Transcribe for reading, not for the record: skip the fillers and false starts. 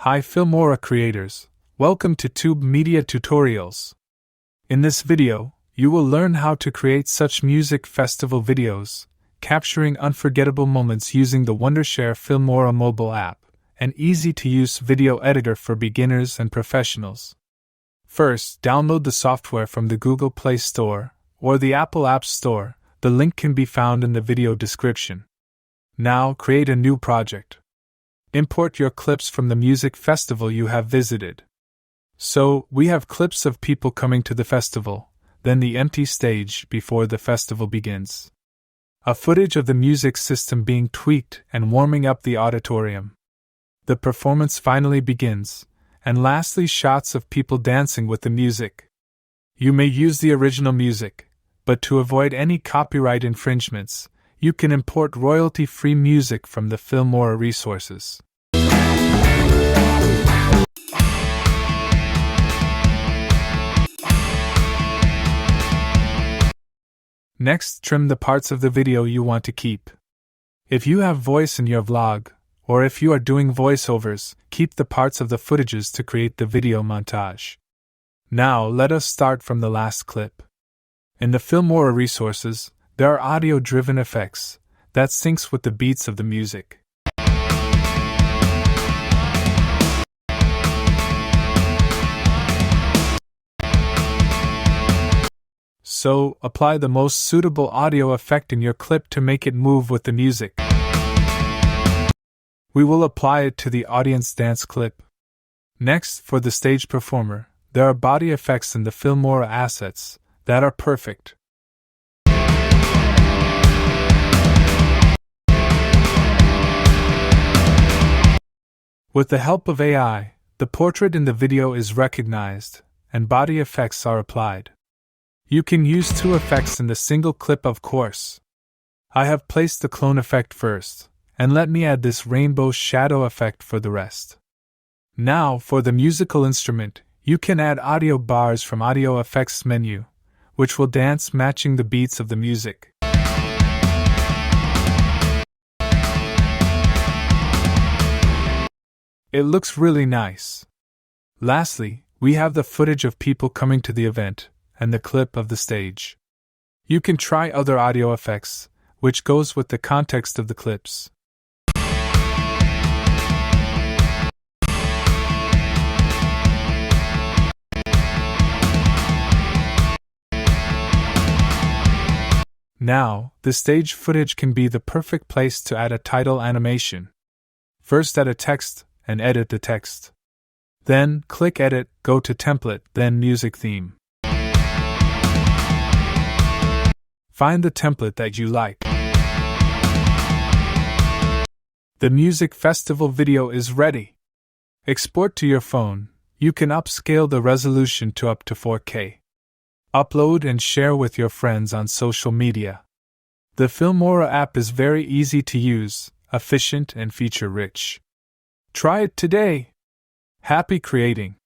Hi Filmora creators, welcome to Tube Media Tutorials. In this video, you will learn how to create such music festival videos, capturing unforgettable moments using the Wondershare Filmora mobile app, an easy-to-use video editor for beginners and professionals. First, download the software from the Google Play Store or the Apple App Store. The link can be found in the video description. Now, create a new project. Import your clips from the music festival you have visited. So, we have clips of people coming to the festival, then the empty stage before the festival begins. A footage of the music system being tweaked and warming up the auditorium. The performance finally begins, and lastly shots of people dancing with the music. You may use the original music, but to avoid any copyright infringements, you can import royalty-free music from the Filmora resources. Next, trim the parts of the video you want to keep. If you have voice in your vlog, or if you are doing voiceovers, keep the parts of the footages to create the video montage. Now, let us start from the last clip. In the Filmora resources, there are audio-driven effects that syncs with the beats of the music. So, apply the most suitable audio effect in your clip to make it move with the music. We will apply it to the audience dance clip. Next, for the stage performer, there are body effects in the Filmora assets that are perfect. With the help of AI, the portrait in the video is recognized, and body effects are applied. You can use two effects in the single clip, of course. I have placed the clone effect first, and let me add this rainbow shadow effect for the rest. Now, for the musical instrument, you can add audio bars from Audio Effects menu, which will dance matching the beats of the music. It looks really nice. Lastly, we have the footage of people coming to the event, and the clip of the stage. You can try other audio effects, which goes with the context of the clips. Now, the stage footage can be the perfect place to add a title animation. First add a text, and edit the text. Then, click Edit, go to Template, then Music Theme. Find the template that you like. The music festival video is ready. Export to your phone. You can upscale the resolution to up to 4K. Upload and share with your friends on social media. The Filmora app is very easy to use, efficient and feature-rich. Try it today. Happy creating!